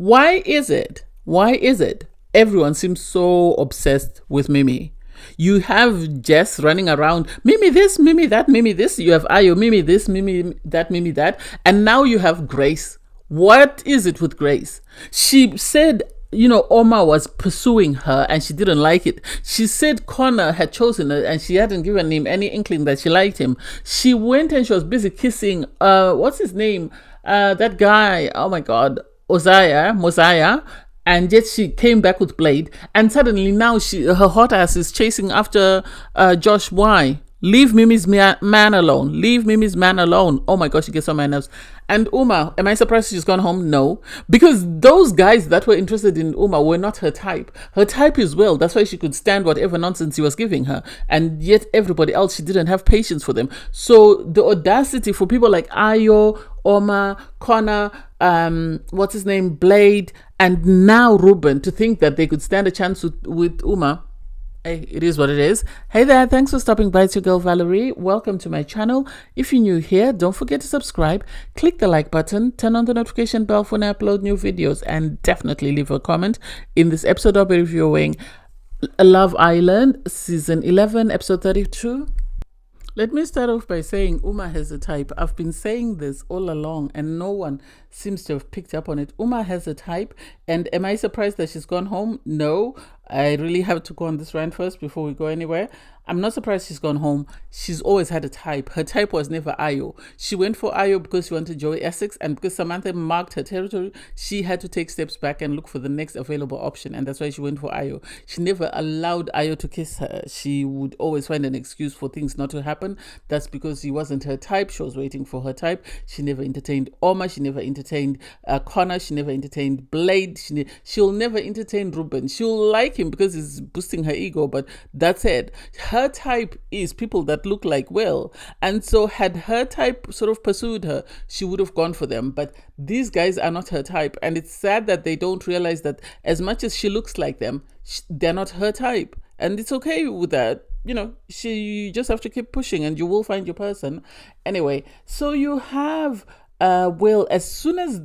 Why is it? Why is it? Everyone seems so obsessed with Mimi. You have Jess running around, Mimi this, Mimi that, Mimi this. You have Ayo, Mimi this, Mimi that, Mimi that. And now you have Grace. What is it with Grace? She said, Oma was pursuing her and she didn't like it. She said Connor had chosen her and she hadn't given him any inkling that she liked him. She went and she was busy kissing, what's his name? That guy, oh my God, Mosiah. And yet she came back with Blade, and suddenly now her hot ass is chasing after Josh. Why? Leave Mimi's man alone. Leave Mimi's man alone. Oh my gosh, she gets on my nerves. And Uma, am I surprised she's gone home? No. Because those guys that were interested in Uma were not her type. Her type is Will. That's why she could stand whatever nonsense he was giving her. And yet everybody else, she didn't have patience for them. So the audacity for people like Ayo, Oma, Connor, what's his name, Blade, and now Ruben, to think that they could stand a chance with Uma. Hey, it is what it is. Hey there, thanks for stopping by. It's your girl Valerie. Welcome to my channel. If you're new here, don't forget to subscribe, click the like button, turn on the notification bell when I upload new videos, and definitely leave a comment. In this episode, I'll be reviewing Love Island, Season 11, Episode 32. Let me start off by saying Uma has a type. I've been saying this all along and no one seems to have picked up on it. Uma has a type, and am I surprised that she's gone home? No. I really have to go on this rant first before we go anywhere. I'm not surprised she's gone home. She's always had a type. Her type was never Ayo. She went for Ayo because she wanted Joey Essex, and because Samantha marked her territory, she had to take steps back and look for the next available option, and that's why she went for Ayo. She never allowed Ayo to kiss her. She would always find an excuse for things not to happen. That's because he wasn't her type. She was waiting for her type. She never entertained Oma. She never entertained Connor. She never entertained Blade. She'll never entertain Ruben. She'll like him because he's boosting her ego, but that's it. Her type is people that look like Will, and so had her type sort of pursued her, she would have gone for them. But these guys are not her type, and it's sad that they don't realize that as much as she looks like them, they're not her type, and it's okay with that. You just have to keep pushing and you will find your person. Anyway, so you have Will, as soon as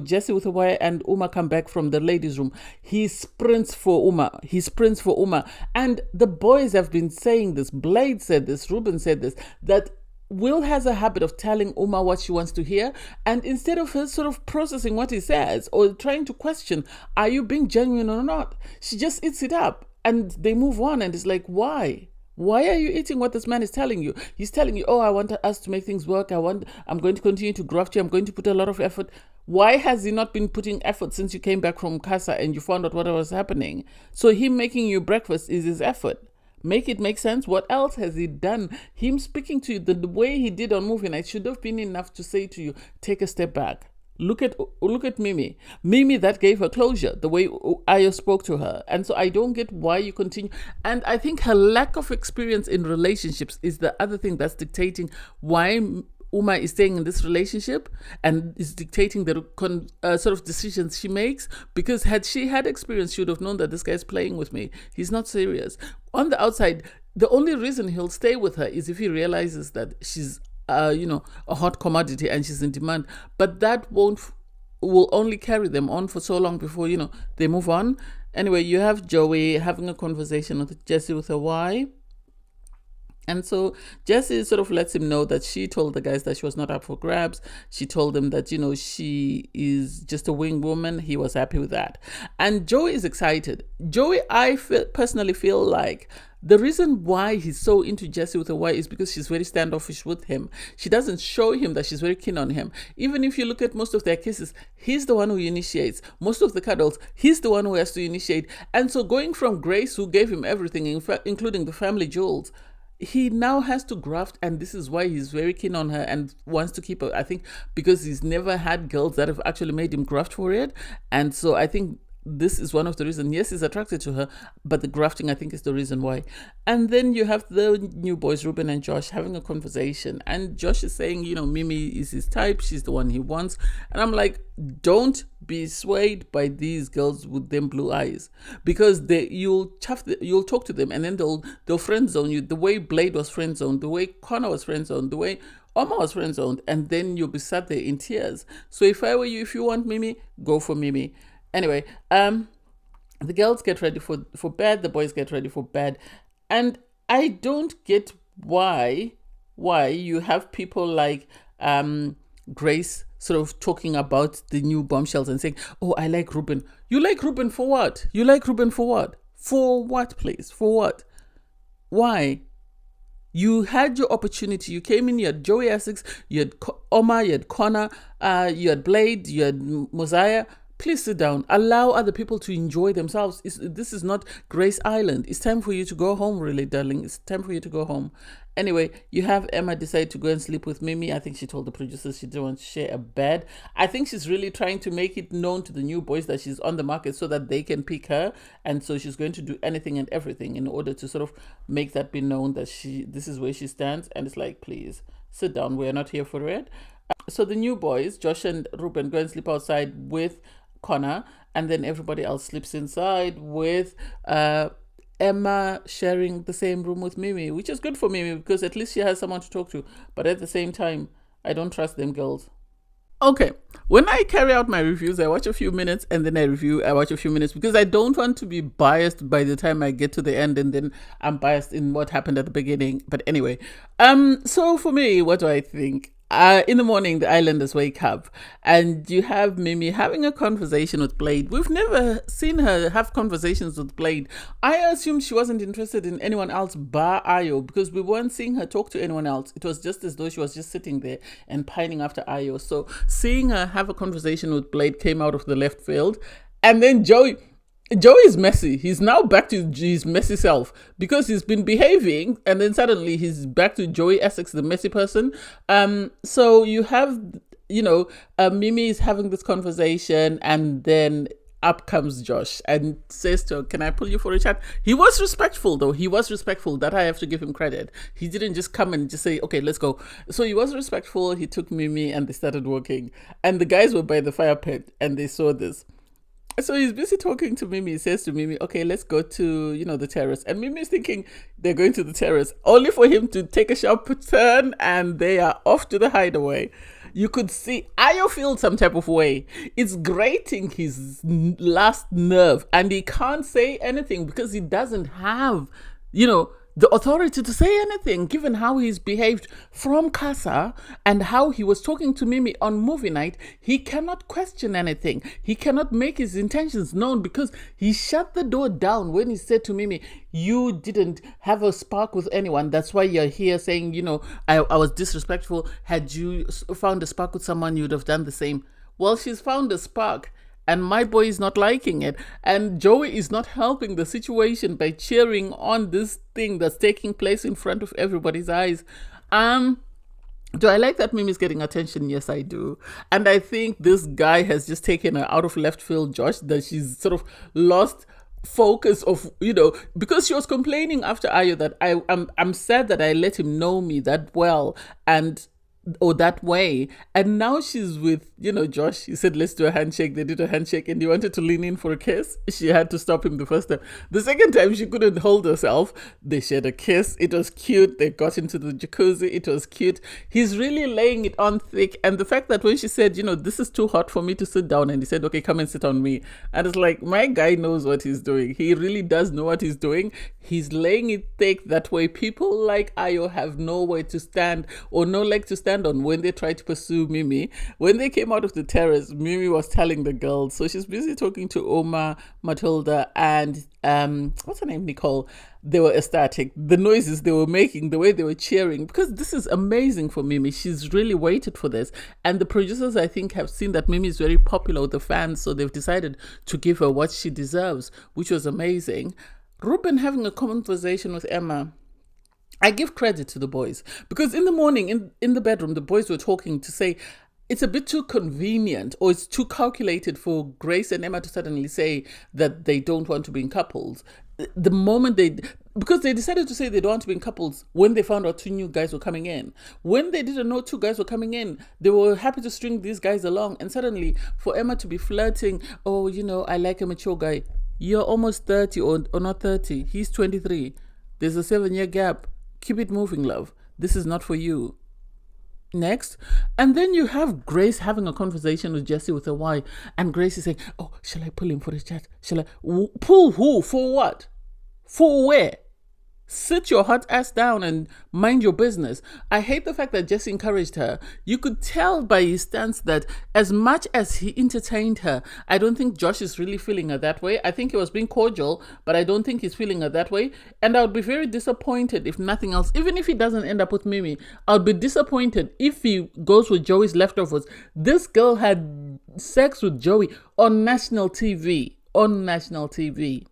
Jesse with Hawaii and Uma come back from the ladies' room, he sprints for Uma. And the boys have been saying this. Blade said this. Ruben said this. That Will has a habit of telling Uma what she wants to hear, and instead of her sort of processing what he says or trying to question, are you being genuine or not, she just eats it up and they move on. And it's like, why? Why are you eating what this man is telling you? He's telling you, oh, I want us to make things work. I'm going to continue to graft you. I'm going to put a lot of effort. Why has he not been putting effort since you came back from Casa and you found out what was happening? So him making you breakfast is his effort. Make it make sense. What else has he done? Him speaking to you the way he did on movie night should have been enough to say to you, take a step back. Look at Mimi. Mimi that gave her closure, the way Ayo spoke to her. And so I don't get why you continue. And I think her lack of experience in relationships is the other thing that's dictating why Uma is staying in this relationship and is dictating the sort of decisions she makes. Because had she had experience, she would have known that this guy's playing with me. He's not serious. On the outside, the only reason he'll stay with her is if he realizes that she's a hot commodity and she's in demand. But that will only carry them on for so long before, they move on. Anyway, you have Joey having a conversation with Jesse with a Y. And so Jessie sort of lets him know that she told the guys that she was not up for grabs. She told them that, she is just a wing woman. He was happy with that. And Joey is excited. Joey, I personally feel like the reason why he's so into Jessie with a Y is because she's very standoffish with him. She doesn't show him that she's very keen on him. Even if you look at most of their kisses, he's the one who initiates. Most of the cuddles, he's the one who has to initiate. And so going from Grace, who gave him everything, including the family jewels, he now has to graft, and this is why he's very keen on her and wants to keep her. I think because he's never had girls that have actually made him graft for it. And so I think this is one of the reasons. Yes, he's attracted to her, but the grafting, I think, is the reason why. And then you have the new boys, Ruben and Josh, having a conversation. And Josh is saying, Mimi is his type. She's the one he wants. And I'm like, don't be swayed by these girls with them blue eyes, because you'll talk to them and then they'll friend zone you the way Blade was friend zoned, the way Connor was friend zoned, the way Oma was friend zoned, and then you'll be sat there in tears. So if I were you, if you want Mimi, go for Mimi. Anyway, the girls get ready for bed, the boys get ready for bed, and I don't get why you have people like Grace sort of talking about the new bombshells and saying, "Oh, I like Ruben." You like Ruben for what? You like Ruben for what? For what, please? For what? Why? You had your opportunity. You came in, you had Joey Essex, you had Omar, you had Connor, you had Blade, you had Mosiah. Please sit down. Allow other people to enjoy themselves. This is not Grace Island. It's time for you to go home, really, darling. It's time for you to go home. Anyway, you have Emma decide to go and sleep with Mimi. I think she told the producers she didn't want to share a bed. I think she's really trying to make it known to the new boys that she's on the market so that they can pick her. And so she's going to do anything and everything in order to sort of make that be known that this is where she stands. And it's like, please, sit down. We're not here for it. So the new boys, Josh and Ruben, go and sleep outside with Connor, and then everybody else sleeps inside with Emma sharing the same room with Mimi, which is good for Mimi because at least she has someone to talk to. But at the same time, I don't trust them girls. Okay, when I carry out my reviews, I watch a few minutes and then I watch a few minutes because I don't want to be biased by the time I get to the end and then I'm biased in what happened at the beginning. But anyway, so for me, what do I think? In the morning, the islanders wake up and you have Mimi having a conversation with Blade. We've never seen her have conversations with Blade. I assumed she wasn't interested in anyone else bar Ayo because we weren't seeing her talk to anyone else. It was just as though she was just sitting there and pining after Ayo. So seeing her have a conversation with Blade came out of the left field. And then Joey is messy. He's now back to his messy self because he's been behaving and then suddenly he's back to Joey Essex, the messy person. So you have, Mimi is having this conversation and then up comes Josh and says to her, "Can I pull you for a chat?" He was respectful though. He was respectful. That I have to give him credit. He didn't just come and just say, "Okay, let's go." So he was respectful. He took Mimi and they started walking. And the guys were by the fire pit and they saw this. So he's busy talking to Mimi. He says to Mimi, "Okay, let's go to, the terrace." And Mimi's thinking they're going to the terrace, only for him to take a sharp turn and they are off to the hideaway. You could see Ayo feels some type of way. It's grating his last nerve and he can't say anything because he doesn't have, the authority to say anything, given how he's behaved from Casa and how he was talking to Mimi on movie night. He cannot question anything. He cannot make his intentions known because he shut the door down when he said to Mimi, "You didn't have a spark with anyone. That's why you're here saying, I was disrespectful. Had you found a spark with someone, you'd have done the same." Well, she's found a spark. And my boy is not liking it. And Joey is not helping the situation by cheering on this thing that's taking place in front of everybody's eyes. Do I like that Mimi's getting attention? Yes, I do. And I think this guy has just taken her out of left field, Josh, that she's sort of lost focus of, because she was complaining after Ayo that I'm sad that I let him know me that well or that way. And now she's with, Josh. He said, "Let's do a handshake." They did a handshake and he wanted to lean in for a kiss. She had to stop him the first time. The second time, she couldn't hold herself. They shared a kiss. It was cute. They got into the jacuzzi. It was cute. He's really laying it on thick. And the fact that when she said, "This is too hot for me to sit down," and he said, "Okay, come and sit on me." And it's like, my guy knows what he's doing. He really does know what he's doing. He's laying it thick. That way people like Ayo have nowhere to stand or no leg to stand on when they try to pursue Mimi. When they came out of the terrace, Mimi was telling the girls. So she's busy talking to Oma, Matilda, and what's her name, Nicole. They were ecstatic. The noises they were making, the way they were cheering, because this is amazing for Mimi. She's really waited for this. And the producers, I think, have seen that Mimi is very popular with the fans, so they've decided to give her what she deserves, which was amazing. Ruben having a conversation with Emma. I give credit to the boys because in the morning in the bedroom, the boys were talking to say it's a bit too convenient or it's too calculated for Grace and Emma to suddenly say that they don't want to be in couples. The moment because they decided to say they don't want to be in couples when they found out 2 new guys were coming in. When they didn't know 2 guys were coming in, they were happy to string these guys along. And suddenly for Emma to be flirting, "Oh, I like a mature guy." You're almost 30 or not 30. He's 23. There's a 7-year gap. Keep it moving, love. This is not for you. Next. And then you have Grace having a conversation with Jesse with a Y. And Grace is saying, oh, shall I pull him for a chat? Shall I? Pull who? For what? For where? Sit your hot ass down and mind your business. I hate the fact that Jesse encouraged her. You could tell by his stance that as much as he entertained her, I don't think Josh is really feeling her that way. I think he was being cordial, but I don't think he's feeling her that way. And I would be very disappointed if nothing else, even if he doesn't end up with Mimi, I would be disappointed if he goes with Joey's leftovers. This girl had sex with Joey on national TV. On national TV.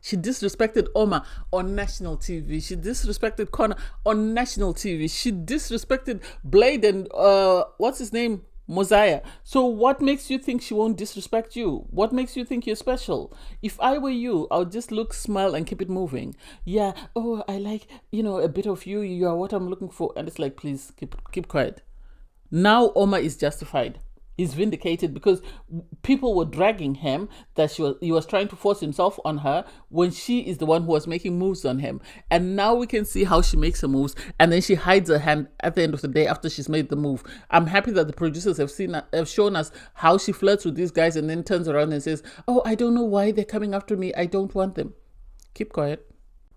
She disrespected Oma on national TV. She disrespected Connor on national TV. She disrespected Blade and what's his name? Mosiah. So what makes you think she won't disrespect you? What makes you think you're special? If I were you, I'll just look, smile, and keep it moving. Yeah, oh, I like, a bit of you. You are what I'm looking for. And it's like, please, keep quiet. Now Oma is justified. He's vindicated because people were dragging him that he was trying to force himself on her when she is the one who was making moves on him. And now we can see how she makes her moves, and then she hides her hand at the end of the day after she's made the move. I'm happy that the producers have shown us how she flirts with these guys and then turns around and says, oh, I don't know why they're coming after me. I don't want them. Keep quiet.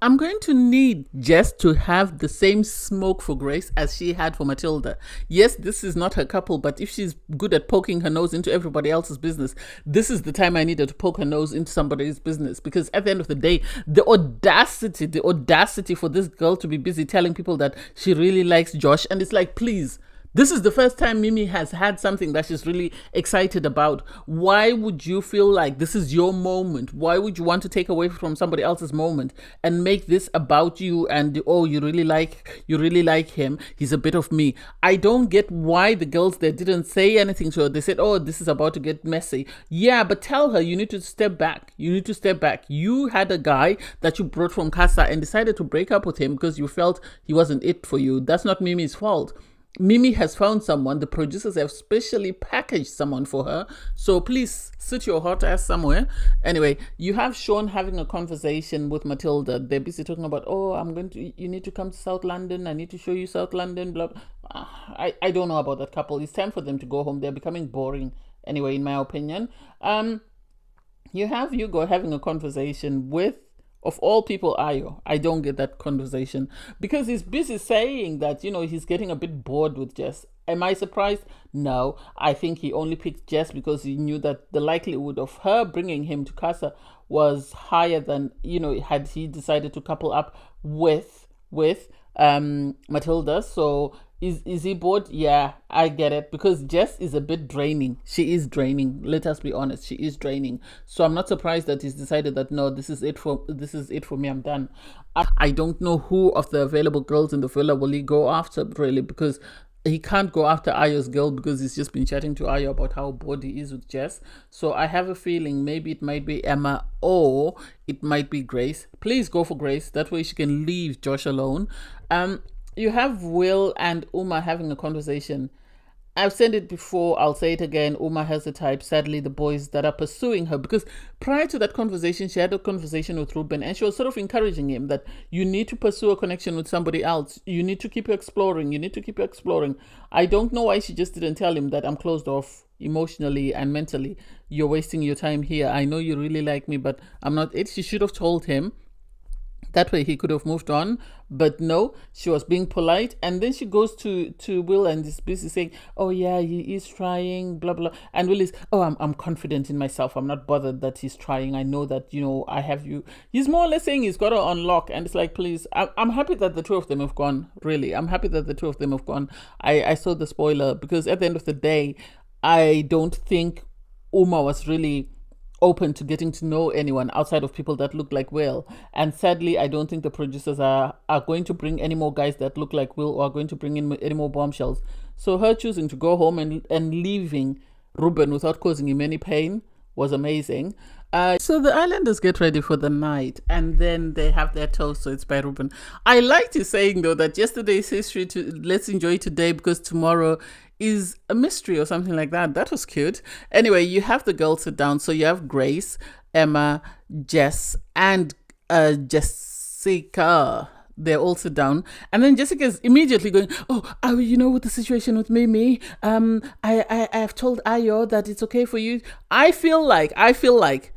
I'm going to need Jess to have the same smoke for Grace as she had for Matilda. Yes, this is not her couple, but if she's good at poking her nose into everybody else's business, this is the time I need her to poke her nose into somebody's business. Because at the end of the day, the audacity for this girl to be busy telling people that she really likes Josh. And it's like, please, this is the first time Mimi has had something that she's really excited about. Why would you feel like this is your moment? Why would you want to take away from somebody else's moment and make this about you and, oh, you really like him. He's a bit of me. I don't get why the girls there didn't say anything to her. They said, oh, this is about to get messy. Yeah, but tell her you need to step back. You had a guy that you brought from Casa and decided to break up with him because you felt he wasn't it for you. That's not Mimi's fault. Mimi has found someone. The producers have specially packaged someone for her. So please sit your hot ass somewhere. Anyway, you have Sean having a conversation with Matilda. They're busy talking about, oh, you need to come to South London. I need to show you South London, blah, blah. I don't know about that couple. It's time for them to go home. They're becoming boring anyway, in my opinion. You have Hugo having a conversation with, of all people, Ayo. I don't get that conversation because he's busy saying that, he's getting a bit bored with Jess. Am I surprised? No. I think he only picked Jess because he knew that the likelihood of her bringing him to Casa was higher than, had he decided to couple up with Matilda. So is he bored? Yeah, I get it, because Jess is a bit draining. She is draining. Let us be honest. She is draining. So I'm not surprised that he's decided that no, this is it for me. I'm done. I don't know who of the available girls in the villa will he go after, really, because he can't go after Ayo's girl because he's just been chatting to Ayo about how bored he is with Jess. So I have a feeling maybe it might be Emma or it might be Grace. Please go for Grace. That way she can leave Josh alone. You have Will and Uma having a conversation. I've said it before, I'll say it again. Uma has the type, sadly, the boys that are pursuing her. Because prior to that conversation, she had a conversation with Ruben and she was sort of encouraging him that you need to pursue a connection with somebody else. You need to keep exploring. I don't know why she just didn't tell him that I'm closed off emotionally and mentally. You're wasting your time here. I know you really like me, but I'm not it. She should have told him. That way he could have moved on. But no, she was being polite. And then she goes to Will and is busy saying, oh yeah, he is trying, blah, blah. And Will is, oh, I'm confident in myself. I'm not bothered that he's trying. I know that, I have you. He's more or less saying he's got to unlock. And it's like, please, I'm happy that the two of them have gone, really. I'm happy that the two of them have gone. I saw the spoiler because at the end of the day, I don't think Uma was really open to getting to know anyone outside of people that look like Will. And sadly, I don't think the producers are going to bring any more guys that look like Will or are going to bring in any more bombshells. So her choosing to go home and leaving Ruben without causing him any pain was amazing. So the islanders get ready for the night and then they have their toast, so it's by Ruben. I liked his saying though that yesterday's history, let's enjoy today because tomorrow is a mystery or something like that. That was cute. Anyway, you have the girls sit down. So you have Grace, Emma, Jess, and Jessica. They all sit down, and then Jessica's immediately going, "Oh, with the situation with Mimi, I have told Ayo that it's okay for you." I feel like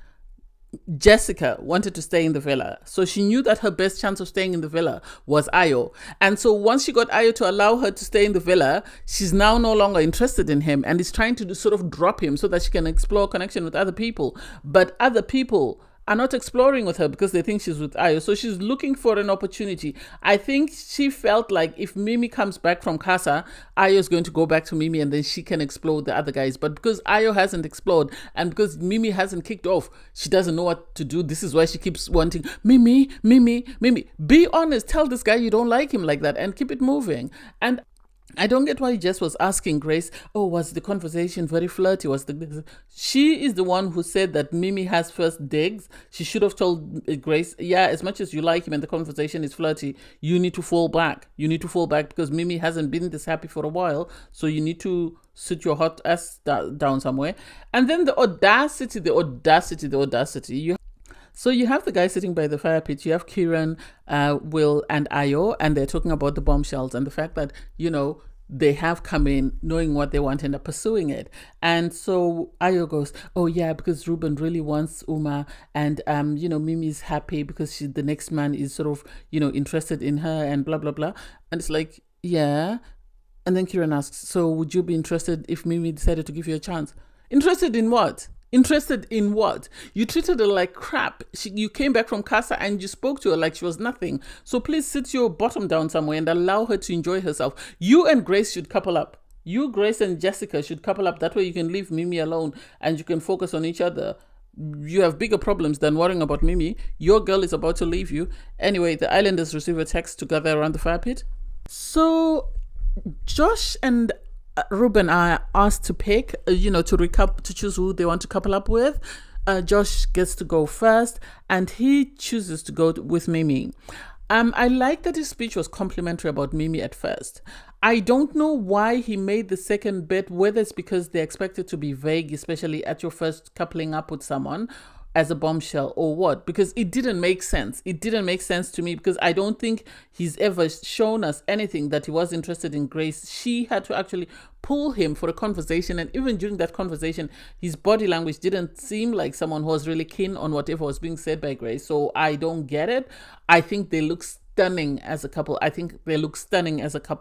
Jessica wanted to stay in the villa, so she knew that her best chance of staying in the villa was Ayo. And so once she got Ayo to allow her to stay in the villa, she's now no longer interested in him and is trying to sort of drop him so that she can explore connection with other people. But other people are not exploring with her because they think she's with Ayo. So she's looking for an opportunity. I think she felt like if Mimi comes back from Casa, Ayo is going to go back to Mimi and then she can explore the other guys. But because Ayo hasn't explored and because Mimi hasn't kicked off, she doesn't know what to do. This is why she keeps wanting Mimi, Mimi, Mimi. Be honest. Tell this guy you don't like him like that and keep it moving. And I don't get why Jess was asking Grace, oh, was the conversation very flirty? She is the one who said that Mimi has first digs. She should have told Grace, yeah, as much as you like him and the conversation is flirty, you need to fall back. You need to fall back because Mimi hasn't been this happy for a while. So you need to sit your hot ass down somewhere. And then the audacity. So you have the guy sitting by the fire pit. You have Kieran, Will, and Ayo, and they're talking about the bombshells and the fact that, they have come in knowing what they want and are pursuing it. And so Ayo goes, oh yeah, because Ruben really wants Uma, and Mimi's happy because the next man is sort of, interested in her and blah, blah, blah. And it's like, yeah. And then Kieran asks, so would you be interested if Mimi decided to give you a chance? Interested in what? Interested in what? You treated her like crap. You came back from Casa and you spoke to her like she was nothing. So please sit your bottom down somewhere and allow her to enjoy herself. You and Grace should couple up. You, Grace, and Jessica should couple up. That way you can leave Mimi alone and you can focus on each other. You have bigger problems than worrying about Mimi. Your girl is about to leave you. Anyway, the islanders receive a text to gather around the fire pit. So Josh and Ruben are asked to pick, to choose who they want to couple up with. Josh gets to go first, and he chooses to go with Mimi. I like that his speech was complimentary about Mimi at first. I don't know why he made the second bit, whether it's because they expect it to be vague, especially at your first coupling up with someone as a bombshell, or what, because it didn't make sense. It didn't make sense to me because I don't think he's ever shown us anything that he was interested in Grace. She had to actually pull him for a conversation, and even during that conversation, his body language didn't seem like someone who was really keen on whatever was being said by Grace. So I don't get it. I think they look stunning as a couple.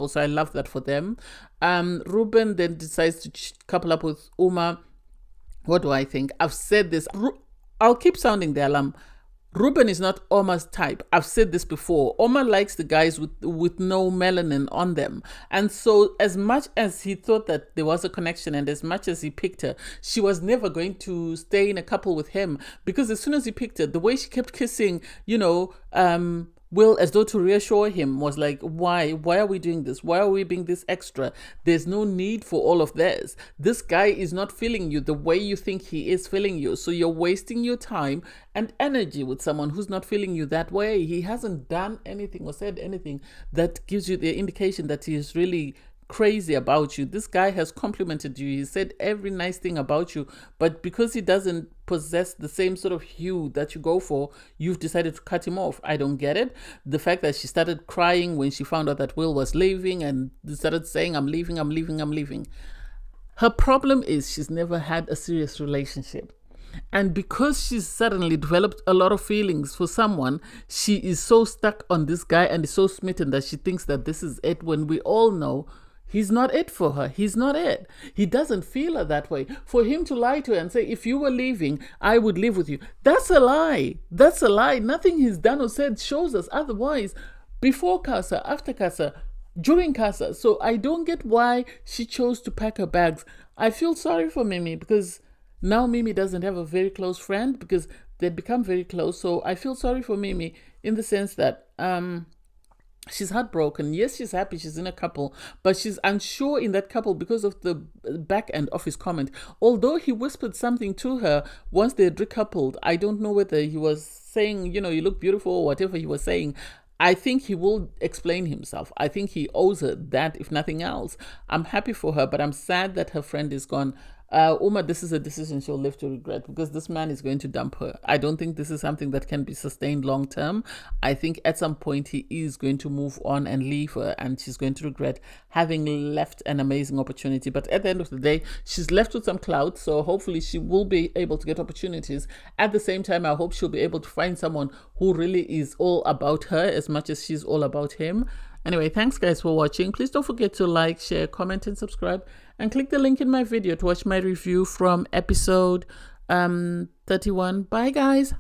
So I love that for them. Ruben then decides to couple up with Uma. What do I think? I've said this. I'll keep sounding the alarm. Ruben is not Omar's type. I've said this before. Omar likes the guys with no melanin on them. And so as much as he thought that there was a connection and as much as he picked her, she was never going to stay in a couple with him, because as soon as he picked her, the way she kept kissing, Will, as though to reassure him, was like, why are we doing this? Why are we being this extra? There's no need for all of this. This guy is not feeling you the way you think he is feeling you. So you're wasting your time and energy with someone who's not feeling you that way. He hasn't done anything or said anything that gives you the indication that he is really crazy about you. This guy has complimented you. He said every nice thing about you, but because he doesn't possess the same sort of hue that you go for, you've decided to cut him off. I don't get it. The fact that she started crying when she found out that Will was leaving and started saying, I'm leaving. Her problem is she's never had a serious relationship. And because she's suddenly developed a lot of feelings for someone, she is so stuck on this guy and is so smitten that she thinks that this is it, when we all know he's not it for her. He's not it. He doesn't feel her that way. For him to lie to her and say, if you were leaving, I would live with you. That's a lie. That's a lie. Nothing he's done or said shows us otherwise. Before Casa, after Casa, during Casa. So I don't get why she chose to pack her bags. I feel sorry for Mimi because now Mimi doesn't have a very close friend because they'd become very close. So I feel sorry for Mimi in the sense that she's heartbroken. Yes, she's happy she's in a couple, but she's unsure in that couple because of the back end of his comment. Although he whispered something to her once they had recoupled, I don't know whether he was saying, you look beautiful or whatever he was saying. I think he will explain himself. I think he owes her that, if nothing else. I'm happy for her, but I'm sad that her friend is gone. Uma, this is a decision she'll live to regret, because this man is going to dump her. I don't think this is something that can be sustained long term. I think at some point he is going to move on and leave her, and she's going to regret having left an amazing opportunity. But at the end of the day, she's left with some clout, so hopefully she will be able to get opportunities. At the same time, I hope she'll be able to find someone who really is all about her as much as she's all about him. Anyway, thanks guys for watching. Please don't forget to like, share, comment, and subscribe. And click the link in my video to watch my review from episode 31. Bye guys.